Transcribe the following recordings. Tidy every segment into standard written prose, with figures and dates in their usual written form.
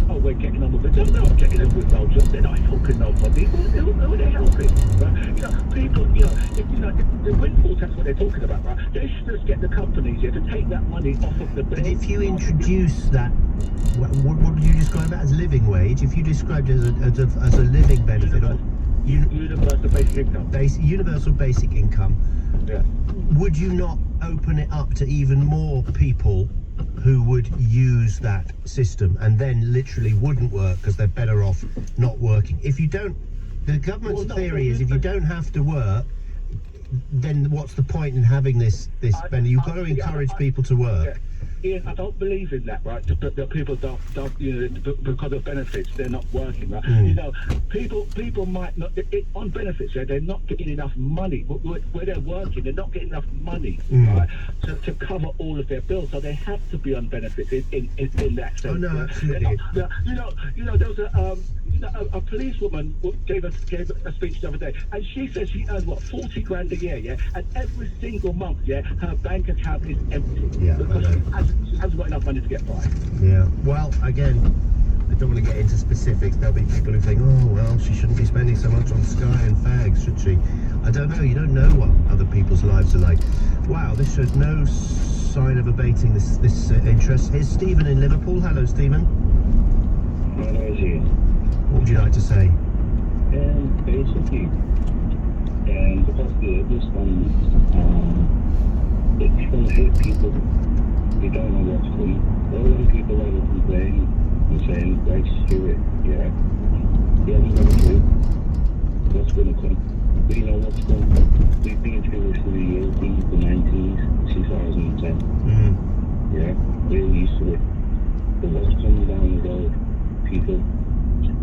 oh, we're getting on with it. They're not getting on with no job. They're not helping nobody. Who are they helping? Right? You know, people, if the windfall tax, what they're talking about, right? They should just get the companies here to take that money off of the bill. But if you introduce that, what would you describe that as living wage? If you described it as a living benefit, or universal basic income. Universal basic income. Yeah. Would you not open it up to even more people who would use that system and then literally wouldn't work because they're better off not working? If you don't, the government's theory is if you don't have to work, then what's the point in having this benefit? You've got to encourage people to work. Ian, I don't believe in that, right? That people don't, because of benefits, they're not working, right? Mm. You know, people might not, on benefits, they're not getting enough money. Where they're working, they're not getting enough money, right, to cover all of their bills. So they have to be on benefits in that sense. Oh, no, absolutely. There was a policewoman gave a speech the other day, and she said she earned, 40 grand a year, yeah? And every single month, yeah, her bank account is empty. Yeah, because she hasn't got enough money to get by. Yeah, well, again, I don't want to get into specifics. There'll be people who think, oh, well, she shouldn't be spending so much on Sky and fags, should she? I don't know. You don't know what other people's lives are like. Wow, this shows no sign of abating this interest. Here's Stephen in Liverpool. Hello, Stephen. Hello, Ian. What would you like to say? Basically, because this one, it's going to hit people. They don't know what's coming. All them people that are complaining and saying, right, screw it, yeah. They haven't got a clue what's going to come. We know what's going to come. We've been through this for the years, the 90s, 2010. Mm-hmm. Yeah, we're used to it. But what's coming down the road, people,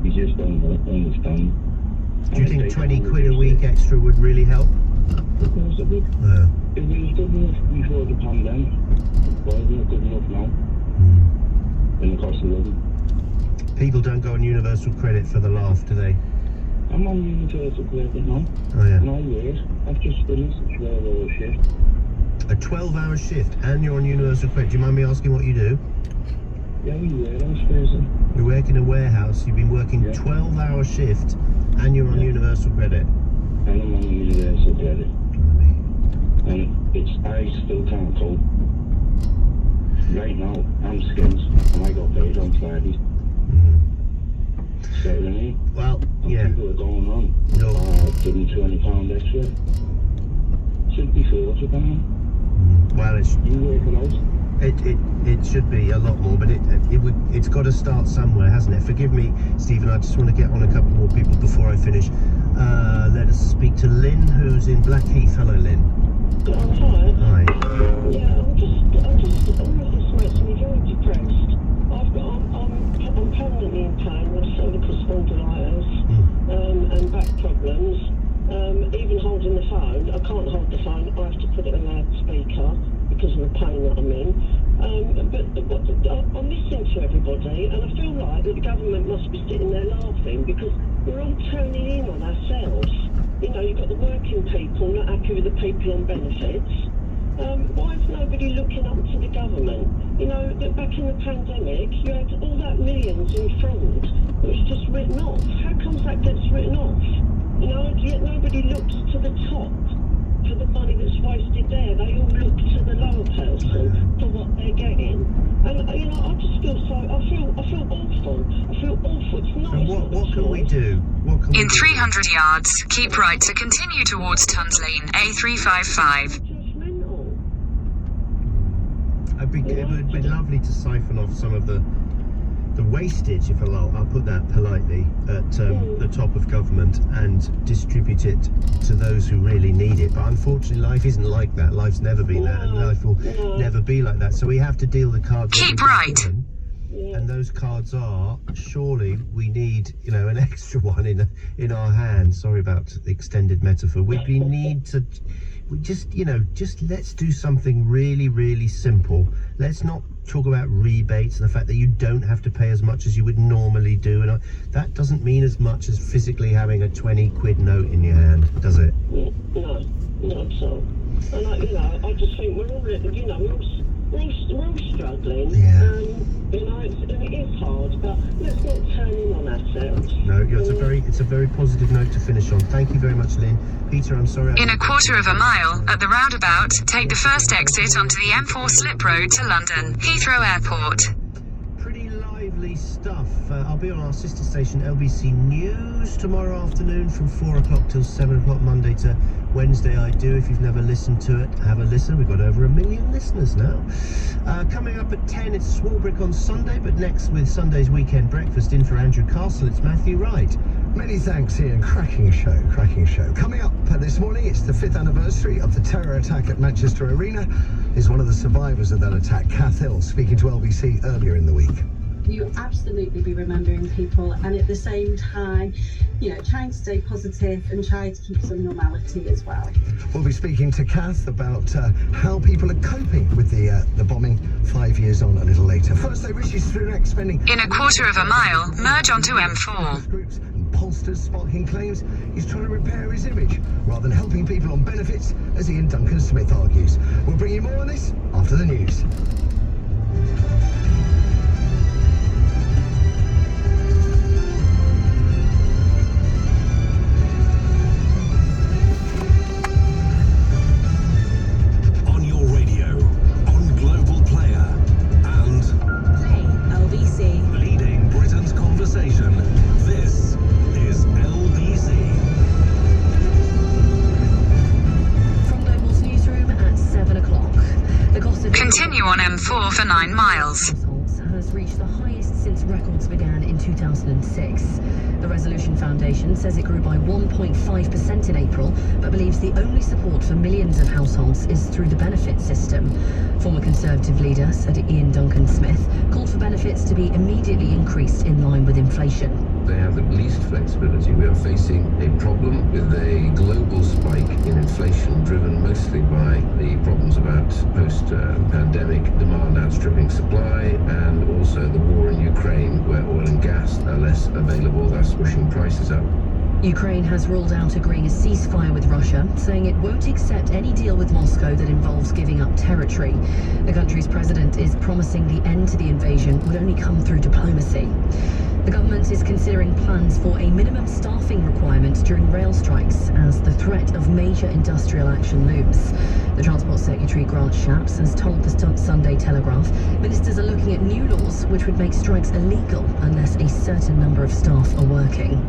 you just don't understand. Do you think 20 quid a week extra would really help? Of course it would. Yeah. It was good enough before the pandemic. Why isn't it good enough now? In the cost of living. People don't go on universal credit for the laugh, do they? I'm on universal credit now. Oh, yeah. And I work. I've just finished a 12-hour shift. A 12-hour shift and you're on universal credit. Do you mind me asking what you do? Yeah, I'm a warehouse person. You work in a warehouse, you've been working 12-hour shift and you're on universal credit. And I'm on universal credit. And I still can't cope. Right now, I'm skins and I got paid on Friday. So, you know, well, and yeah. people are going on. No. Giving £20 extra. Should be £40. Well, it's... You work it out. It should be a lot more, but it's got to start somewhere, hasn't it? Forgive me, Stephen, I just want to get on a couple more people before I finish. Let us speak to Lynn, who's in Blackheath. Hello, Lynn. Oh, hi. Hi. Yeah, I'm just, this makes me very depressed. I'm permanently in pain with cervical spondylitis, and back problems. Even holding the phone, I can't hold the phone, I have to put it on loudspeaker because of the pain that I'm in. But I'm listening to everybody and I feel like that the government must be sitting there laughing because we're all turning in on ourselves. You know, you've got the working people not happy with the people on benefits. Why is nobody looking up to the government? You know, that back in the pandemic, you had all that millions in fraud that was just written off. How comes that gets written off? You know, yet nobody looks to the top for the money that's wasted there. They all look to the lower person for what they're getting. And, you know, I just feel I feel awful. I feel awful. It's nice. So what can we do? In 300 yards, keep right to continue towards Tuns Lane, A355. It would be lovely to siphon off some of the wastage, if I'll put that politely, at the top of government and distribute it to those who really need it. But unfortunately, life isn't like that. Life's never been that, and life will never be like that. So we have to deal the cards. Keep right. Given, and those cards are, surely we need, you know, an extra one in our hands. Sorry about the extended metaphor. We need to. We just let's do something really, really simple. Let's not talk about rebates and the fact that you don't have to pay as much as you would normally do. And that doesn't mean as much as physically having a 20 quid note in your hand, does it? No, not at all. And I just think we're all, we're all struggling. Yeah. You know, it is hard, but let's themselves. No, it's a very positive note to finish on. Thank you very much, Lynn. Peter, I'm sorry. In a quarter of a mile, at the roundabout, take the first exit onto the M4 slip road to London, Heathrow Airport. Pretty lively stuff. I'll be on our sister station LBC News tomorrow afternoon from 4 o'clock till 7 o'clock, Monday to Wednesday. I do. If you've never listened to it, have a listen. We've got over 1 million listeners now. Coming up at 10, it's Swarbrick on Sunday, but next with Sunday's Weekend Breakfast in for Andrew Castle, it's Matthew Wright. Many thanks, Ian. Cracking show, cracking show. Coming up this morning, it's the 5th anniversary of the terror attack at Manchester Arena. Is one of the survivors of that attack, Kath Hill, speaking to LBC earlier in the week. You absolutely be remembering people, and at the same time, trying to stay positive and try to keep some normality as well. We'll be speaking to Kath about how people are coping with the bombing 5 years on a little later. First, though, Rishi Sunak spending... In a quarter of a mile, merge onto M4. Groups and pollsters sparking claims he's trying to repair his image rather than helping people on benefits, as Ian Duncan Smith argues. We'll bring you more on this after the news. Continue on M4 for 9 miles. Has reached the highest since records began in 2006. The Resolution Foundation says it grew by 1.5% in April, but believes the only support for millions of households is through the benefit system. Former Conservative leader, Sir Ian Duncan Smith, called for benefits to be immediately increased in line with inflation. They have the least flexibility. We are facing a problem with a global spike in inflation driven mostly by the problems about post-pandemic demand outstripping supply, and also the war in Ukraine, where oil and gas are less available, thus pushing prices up. Ukraine has ruled out agreeing a ceasefire with Russia, saying it won't accept any deal with Moscow that involves giving up territory. The country's president is promising the end to the invasion would only come through diplomacy. The government is considering plans for a minimum staffing requirement during rail strikes as the threat of major industrial action looms. The Transport Secretary Grant Shapps has told the Sunday Telegraph ministers are looking at new laws which would make strikes illegal unless a certain number of staff are working.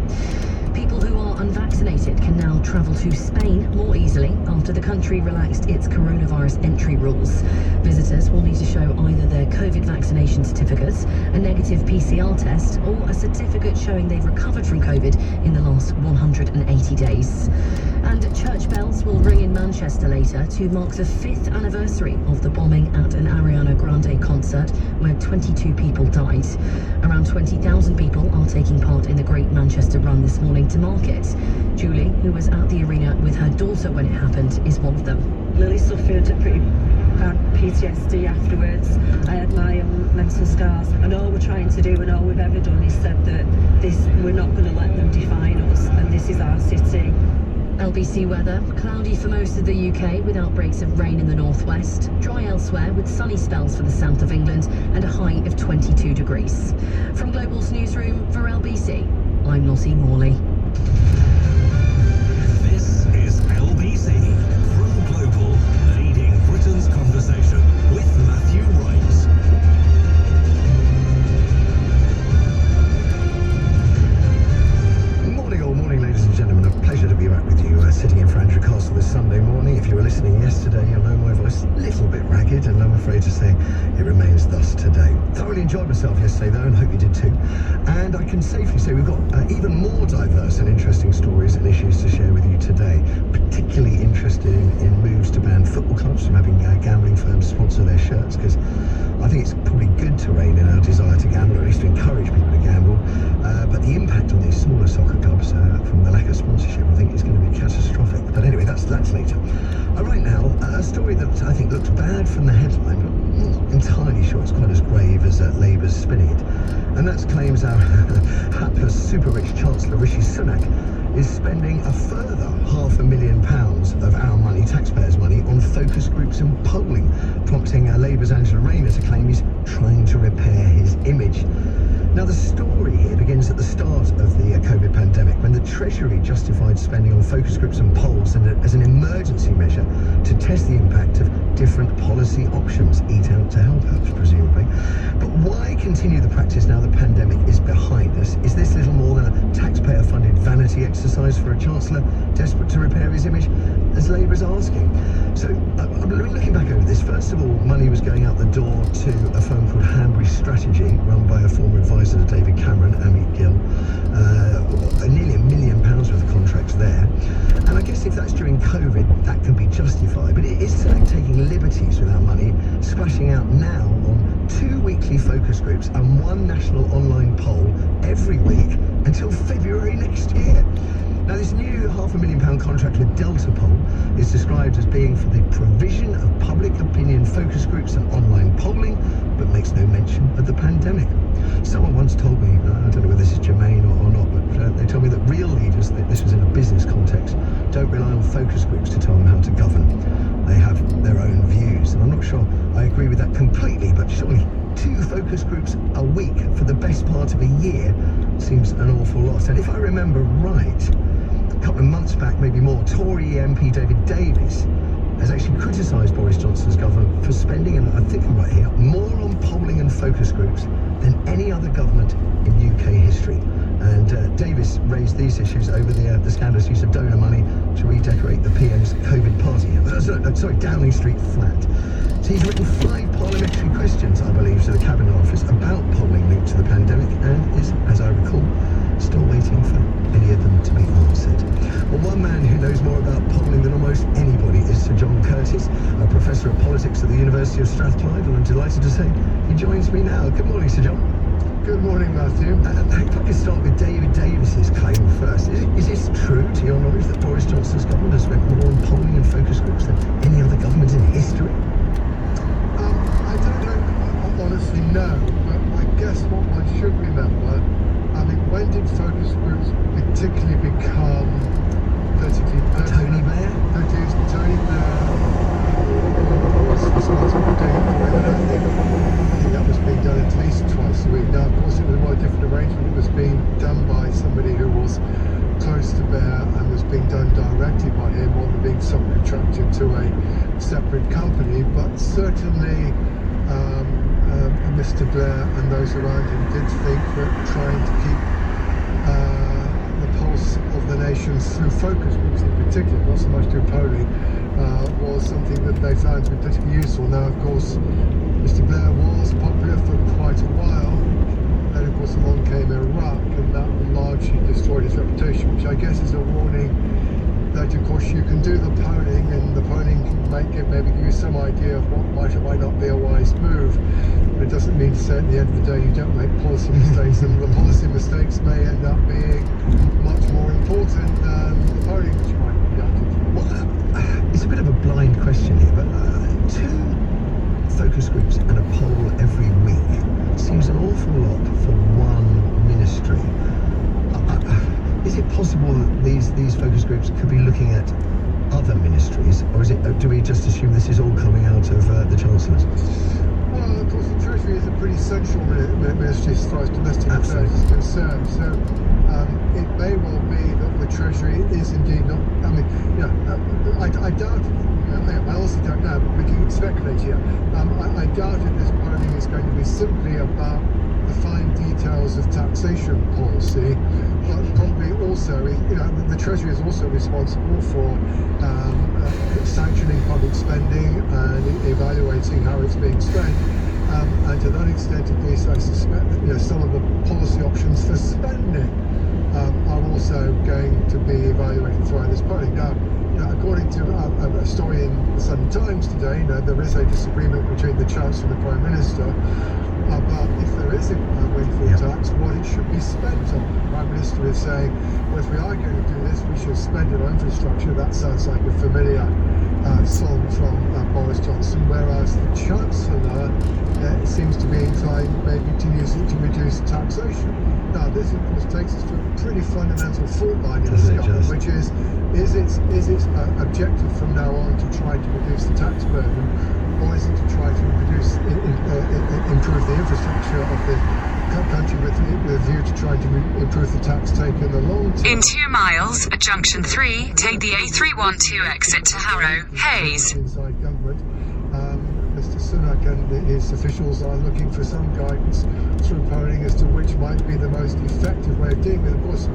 People who are unvaccinated can now travel to Spain more easily after the country relaxed its coronavirus entry rules. Visitors will need to show either their COVID vaccination certificates, a negative PCR test, or a certificate showing they've recovered from COVID in the last 180 days. And church bells will ring in Manchester later to mark the 5th anniversary of the bombing at an Ariana Grande concert where 22 people died. Around 20,000 people are taking part in the Great Manchester Run this morning to mark it. Julie, who was at the arena with her daughter when it happened, is one of them. Lily suffered pretty bad PTSD afterwards. I had my own mental scars, and all we're trying to do and all we've ever done is said that we're not going to let them define us, and this is our city. LBC weather, cloudy for most of the UK with outbreaks of rain in the northwest, dry elsewhere with sunny spells for the south of England and a high of 22 degrees. From Global's newsroom for LBC, I'm Lottie Morley. This is LBC from Global, leading Britain's conversation with Matthew Wright. Morning, ladies and gentlemen. A pleasure to be back with you, sitting in for Andrew Castle this Sunday morning. If you were listening yesterday, you'll know my voice a little bit ragged, and I'm afraid to say it remains thus today. Thoroughly enjoyed myself yesterday, though, and hope you did too. And I can safely say we've got even more diverse and interesting stories and issues to share with you today. Particularly interested in moves to ban football clubs from having gambling firms sponsor their shirts, because I think it's probably good to rein in our desire to gamble, or at least to encourage people to gamble. But the impact on these smaller soccer clubs from the lack of sponsorship, I think, is going to be catastrophic. But anyway, that's later. Right now, a story that I think looks bad from the headline, but I'm not entirely sure it's quite as grave as Labour's spinning it. And that's claims our hapless super-rich Chancellor Rishi Sunak is spending a further £500,000 of our money, taxpayers' money, on focus groups and polling, prompting Labour's Angela Rayner to claim he's trying to repair his image. Now, the story here begins at the start of the COVID pandemic, when the Treasury justified spending on focus groups and polls as an emergency measure to test the impact of different policy options. Eat out to help out, presumably. But why continue the practice now the pandemic is behind us? Is this little more than a taxpayer-funded vanity exercise for a chancellor desperate to repair his image, as Labour's asking? So, I'm looking back over this. First of all, money was going out the door to a firm called Hanbury Strategy, run by a former advisor to David Cameron, Amit Gill. Nearly £1 million worth of contracts there. And I guess if that's during COVID, that can be justified. But it is like taking liberties with our money, splashing out now on 2 weekly focus groups and 1 national online poll every week until February next year. Now, this new £500,000 contract with Delta Poll is described as being for the provision of public opinion focus groups and online polling, but makes no mention of the pandemic. Someone once told me, I don't know whether this is germane or not, but they told me that real leaders, this was in a business context, don't rely on focus groups to tell them how to govern. They have their own views, and I'm not sure I agree with that completely, but surely 2 focus groups a week for the best part of a year seems an awful lot. And if I remember right, a couple of months back, maybe more, Tory MP David Davis has actually criticised Boris Johnson's government for spending, and I think I'm right here, more on polling and focus groups than any other government in UK history. And Davis raised these issues over the scandalous use of donor money to redecorate the PM's COVID party, Downing Street flat. So he's written 5 parliamentary questions, I believe, to the Cabinet Office about polling linked to the pandemic, and is, as I recall, still waiting for any of them to be answered. Well, one man who knows more about polling than almost anybody is Sir John Curtis, a professor of politics at the University of Strathclyde, and I'm delighted to say he joins me now. Good morning, Sir John. Good morning, Matthew. If I could start with David Davis's claim first. Is this true, to your knowledge, that Boris Johnson's government has spent more on polling and focus groups than any other government in history? I don't know, honestly, no. But I guess what one should remember, when did focus groups particularly become politically pertinent? Tony Blair? Produced Tony Blair was responsible for doing it for him, and I think that was being done at least twice a week. Now, of course, it was a more different arrangement. It was being done by somebody who was close to Blair and was being done directly by him, rather than being subcontracted to a separate company. But certainly Mr. Blair and those around him did think that trying to keep the pulse of the nation through focus groups in particular, not so much through polling, was something that they found to be particularly useful. Now, of course, Mr. Blair was popular for quite a while. Then, of course, along came Iraq, and that largely destroyed his reputation, which I guess is a warning that, of course, you can do the polling, and the polling can maybe give you some idea of what might or might not be a wise move. But it doesn't mean to say at the end of the day you don't make policy mistakes, and the policy mistakes may end up being much more important than the polling, which might be acted. Well, it's a bit of a blind question here, but 2 focus groups and a poll every week seems an awful lot for one ministry. Is it possible that these focus groups could be looking at other ministries, or do we just assume this is all coming out of the Chancellor's? Well, of course, the Treasury is a pretty central ministry as far as domestic affairs is concerned. So it may well be that the Treasury is indeed not. I doubt it. I also don't know, but we can speculate here. I doubt that this polling is going to be simply about the fine details of taxation policy, but probably also, the Treasury is also responsible for sanctioning public spending and evaluating how it's being spent. And to that extent, at least, I suspect that some of the policy options for spending are also going to be evaluated throughout this polling. Now, according to a story in the Sunday Times today, there is a disagreement between the Chancellor and the Prime Minister about if there is a windfall tax, what it should be spent on. The Prime Minister is saying, well, if we are going to do this, we should spend it on infrastructure. That sounds like a familiar song from Boris Johnson, whereas the Chancellor seems to be inclined maybe to use it to reduce taxation. Now, this, of course, takes us to a pretty fundamental fault line in this government, which is its objective from now on to try to reduce the tax burden, or is it to try to improve the infrastructure of the country with a view to trying to improve the tax take in the long term. In 2 miles, at junction 3, take the A312 exit to Harrow, Hayes. Inside government, Mr. Sunak and his officials are looking for some guidance through polling as to which might be the most effective way of dealing with it. Of course,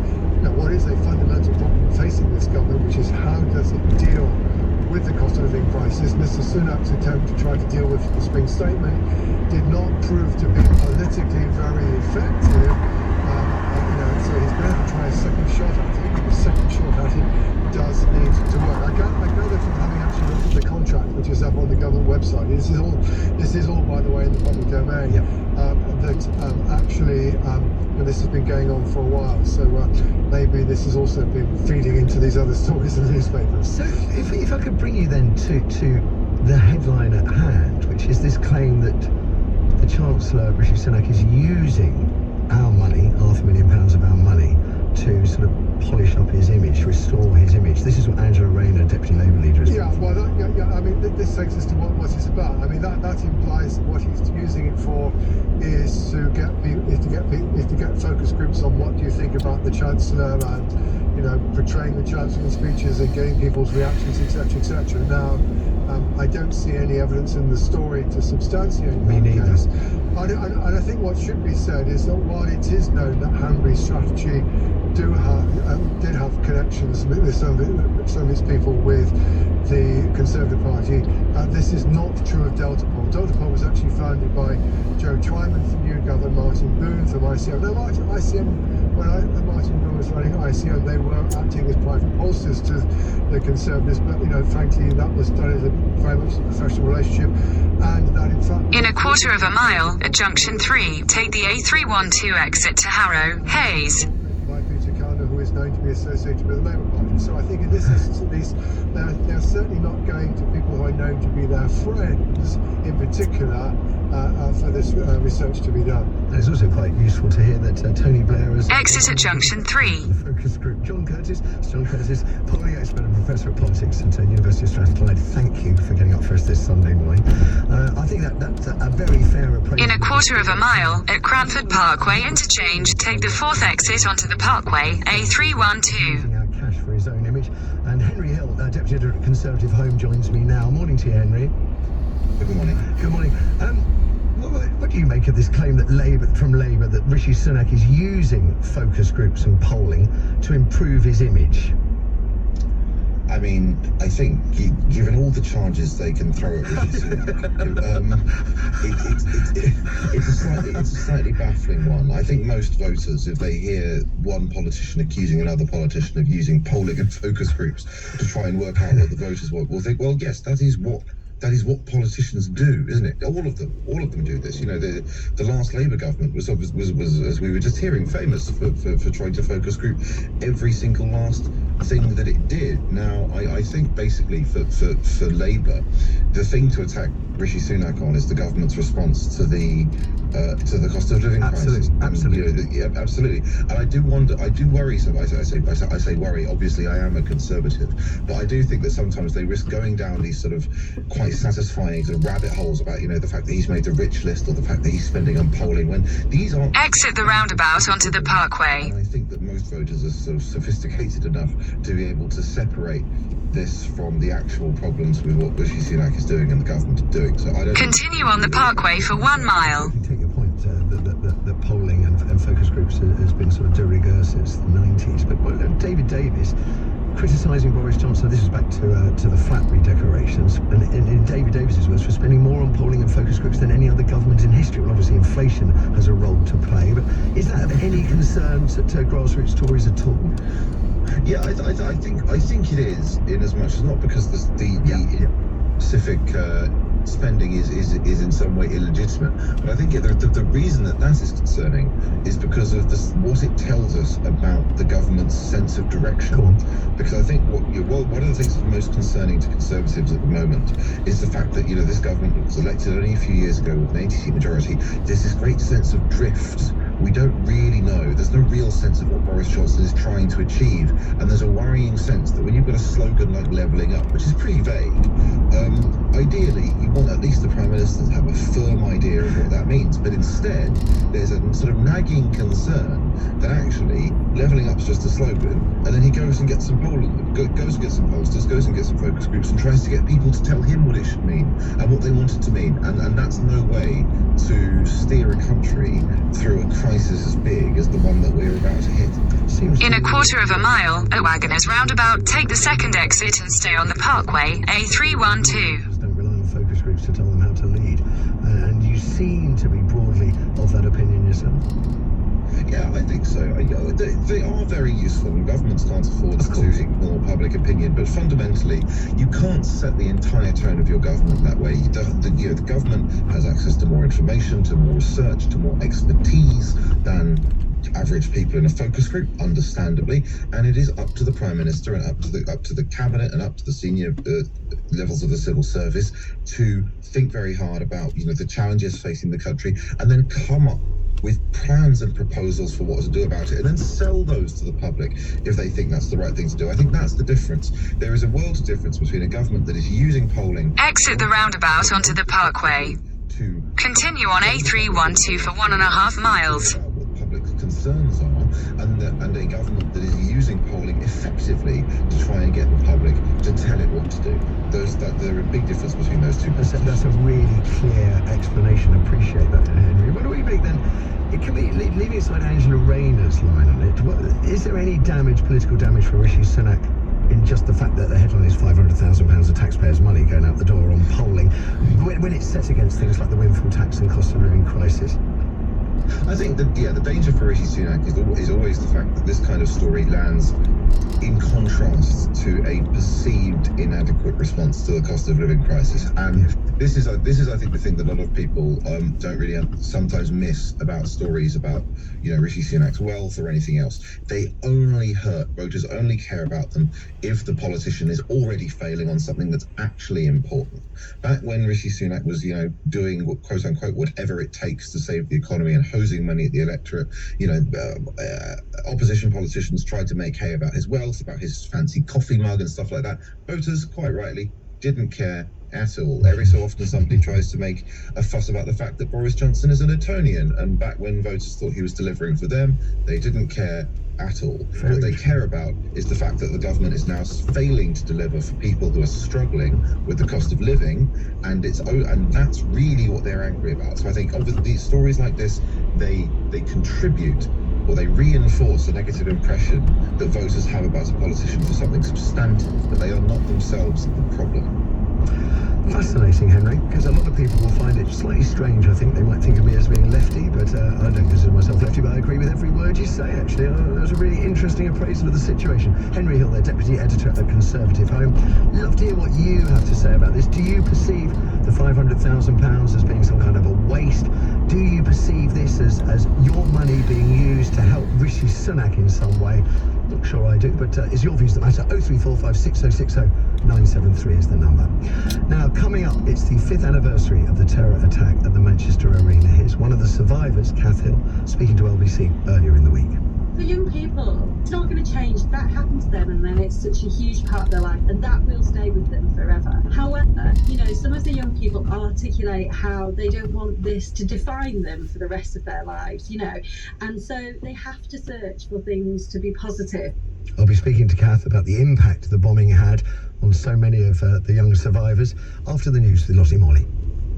what is a fundamental problem facing this government, which is how does it deal with the cost of living crisis. Mr. Sunak's attempt to try to deal with the spring statement did not prove to be politically very effective. So he's going to have to try a second shot at it. The second shot at it does need to work. I gather from having actually looked at the contract, which is up on the government website. This is all, by the way, in the public domain. Yep. This has been going on for a while. So maybe this has also been feeding into these other stories in the newspapers. So if I could bring you then to the headline at hand, which is this claim that the Chancellor, Rishi Sunak, is using our money, £500,000 of our money, to sort of polish up his image, restore his image. This is what Angela Rayner, Deputy Labour Leader, is. I mean, this takes us to what it's about. I mean, that implies that what he's using it for is to get focus groups on what do you think about the Chancellor and portraying the Chancellor in speeches and getting people's reactions, etc., etc. Now, I don't see any evidence in the story to substantiate that. Me neither. Case. And I think what should be said is that while it is known that Hanbury's strategy did have connections with some of its people with the Conservative Party, this is not true of Delta Pol. Delta Pol was actually founded by Joe Twyman from YouGov and Martin Boone from ICM. Now, when Martin Boone was running ICM, they were acting as private pollsters to the Conservatives, but frankly, that was done as a very much a professional relationship, and that in fact. In a quarter of a mile, at junction 3, take the A312 exit to Harrow, Hayes. Who is known to be associated with the Labour Party. So I think in this instance at least, they're certainly not going to people who are known to be their friends in particular for this research to be done. And it's also quite useful to hear that Tony Blair has... Exit at junction 3. The focus group. John Curtis, polling expert and professor of politics at University of Strathclyde. Thank you for getting up for us this Sunday morning. I think that's a very fair approach. In a quarter of a mile, at Cranford Parkway interchange, take the 4th exit onto the Parkway, A312. Using our cash for his own image. And Henry Hill, Deputy Editor at Conservative Home, joins me now. Morning to you, Henry. Good morning. Good morning. What do you make of this claim that from Labour that Rishi Sunak is using focus groups and polling to improve his image? I mean, I think given all the charges they can throw at Rishi Sunak, it's a slightly baffling one. I think most voters, if they hear one politician accusing another politician of using polling and focus groups to try and work out what the voters want, will think, well, yes, that is what politicians do, isn't it? All of them do this. The last Labour government was as we were just hearing, famous for trying to focus group every single last thing that it did. Now, I think basically for Labour, the thing to attack Rishi Sunak on is the government's response to the cost of living crisis. Absolutely. Absolutely. And I do worry. So I say worry. Obviously, I am a conservative, but I do think that sometimes they risk going down these sort of quite satisfying sort of rabbit holes about the fact that he's made the rich list or the fact that he's spending on polling when these aren't. Exit the roundabout onto the Parkway. And I think that most voters are sort of sophisticated enough to be able to separate this from the actual problems with what Rishi Sunak is doing and the government are doing. So I don't. Continue on the Parkway for 1 mile. You take your point that polling and focus groups has been sort of de rigueur since the 90s. But David Davis criticising Boris Johnson, this is back to the flat redecorations, and in David Davis's words, for spending more on polling and focus groups than any other government in history. Well, obviously inflation has a role to play, but is that of any concern to grassroots Tories at all? Yeah, I think it is, in as much as not because the specific spending is in some way illegitimate, but I think the reason that is concerning is because of what it tells us about the government's sense of direction. Cool. Because I think one of the things that's most concerning to Conservatives at the moment is the fact that this government was elected only a few years ago with an 80-seat majority. There's this great sense of drift. We don't really know. There's no real sense of what Boris Johnson is trying to achieve, and there's a worrying sense that when you've got a slogan like levelling up, which is pretty vague, Ideally, you want at least the Prime Minister to have a firm idea of what that means, but instead there's a sort of nagging concern that actually levelling up's just a slogan, and then he goes and gets some goes and gets some pollsters, goes and gets some focus groups, and tries to get people to tell him what it should mean and what they want it to mean, and that's no way to steer a country through a crisis as big as the one that we're about to hit. In a quarter of a mile, at Wagoners Roundabout, take the second exit and stay on the Parkway, A312. Don't rely on focus groups to tell them how to lead. And you seem to be broadly of that opinion yourself. Yeah, I think so. They are very useful, and governments can't afford to ignore public opinion. But fundamentally, you can't set the entire tone of your government that way. The government has access to more information, to more research, to more expertise than average people in a focus group, understandably, and it is up to the Prime Minister and up to the cabinet and up to the senior levels of the civil service to think very hard about the challenges facing the country, and then come up with plans and proposals for what to do about it, and then sell those to the public if they think that's the right thing to do. I think that's the difference. There is a world of difference between a government that is using polling. Exit the roundabout onto the Parkway. To continue on A312 for 1.5 miles. Concerns are, and a government that is using polling effectively to try and get the public to tell it what to do. There are a big difference between those two. That's a really clear explanation. I appreciate that, Henry. What do we think then? It can be, leaving aside Angela Rayner's line on it, is there any political damage for Rishi Sunak in just the fact that the headline is £500,000 of taxpayers' money going out the door on polling, when it's set against things like the windfall tax and cost of living crisis? I think that the danger for Rishi Sunak is always the fact that this kind of story lands in contrast to a perceived inadequate response to the cost of living crisis, and this is I think the thing that a lot of people don't really sometimes miss about stories about Rishi Sunak's wealth or anything else. They only hurt voters, only care about them if the politician is already failing on something that's actually important. Back when Rishi Sunak was doing quote unquote whatever it takes to save the economy and hosing money at the electorate, opposition politicians tried to make hay about his wealth, about his fancy coffee mug and stuff like that. Voters, quite rightly, didn't care at all. Every so often somebody tries to make a fuss about the fact that Boris Johnson is an Etonian, and back when voters thought he was delivering for them, they didn't care at all. What they care about is the fact that the government is now failing to deliver for people who are struggling with the cost of living, and that's really what they're angry about. So I think over these stories like this, they contribute, or they reinforce a negative impression that voters have about a politician for something substantive, but they are not themselves the problem. Fascinating, Henry, because a lot of people will find it slightly strange. I think they might think of me as being lefty, but I don't consider myself lefty, but I agree with every word you say, actually. That was a really interesting appraisal of the situation. Henry Hill, their Deputy Editor at Conservative Home. Love to hear what you have to say about this. Do you perceive the £500,000 as being some kind of a waste? Do you perceive this as your money being used to help Rishi Sunak in some way? Not sure I do, but it's your views that matter. 0345 6060 973 is the number. Now, coming up, it's the 5th anniversary of the terror attack at the Manchester Arena. Here's one of the survivors, Kath Hill, speaking to LBC earlier in the week. For young people, it's not going to change. That happened to them, and then it's such a huge part of their life, and that will stay with them forever. However, some of the young people articulate how they don't want this to define them for the rest of their lives, and so they have to search for things to be positive. I'll be speaking to Kath about the impact the bombing had on so many of the young survivors after the news with Lottie Molly.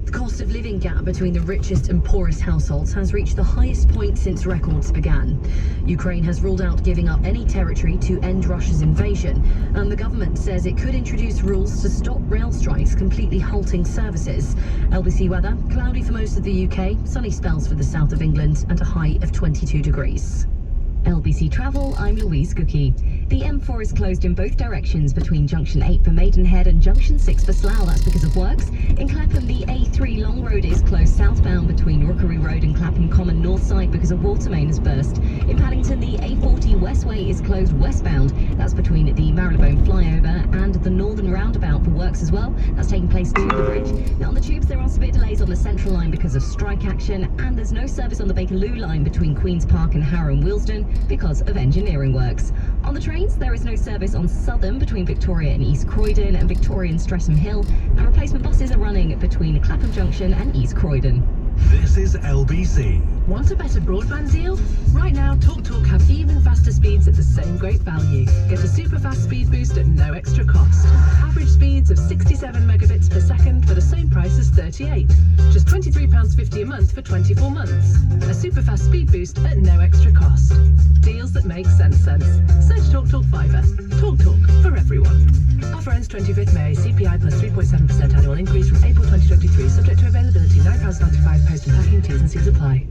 The cost of living gap between the richest and poorest households has reached the highest point since records began. Ukraine has ruled out giving up any territory to end Russia's invasion, and the government says it could introduce rules to stop rail strikes, completely halting services. LBC weather, cloudy for most of the UK, sunny spells for the south of England, and a high of 22 degrees. LBC Travel, I'm Louise Cookie. The M4 is closed in both directions between Junction 8 for Maidenhead and Junction 6 for Slough. That's because of works. In Clapham, the A3 Long Road is closed southbound between Rookery Road and Clapham Common north side because a water main has burst. In Paddington, the A40 West Expressway is closed westbound. That's between the Marylebone flyover and the Northern Roundabout for works as well. That's taking place to the bridge. Now on the tubes, there are severe delays on the Central line because of strike action, and there's no service on the Bakerloo line between Queen's Park and Harrow and Willesden because of engineering works. On the trains, there is no service on Southern between Victoria and East Croydon and Victoria and Streatham Hill, and replacement buses are running between Clapham Junction and East Croydon. This is LBC. Want a better broadband deal? Right now, TalkTalk have even faster speeds at the same great value. Get a super fast speed boost at no extra cost. Average speeds of 67 megabits per second for the same price as 38. Just £23.50 a month for 24 months. A super fast speed boost at no extra cost. Deals that make sense. Search TalkTalk Fibre. TalkTalk for everyone. Offer ends 25th May. CPI plus 3.7% annual increase from April 2023. Subject to availability. £9.95 post and packing. T's and C's apply.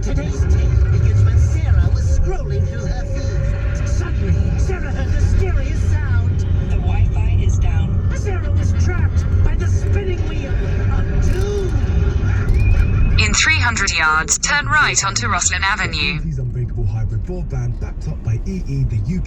Today's tale begins when Sarah was scrolling through her feed. Suddenly, Sarah heard a mysterious sound. The Wi-Fi is down. Sarah was trapped by the spinning wheel of doom. In 300 yards, turn right onto Roslyn Avenue. Unbreakable hybrid broadband backed up by EE, the UK.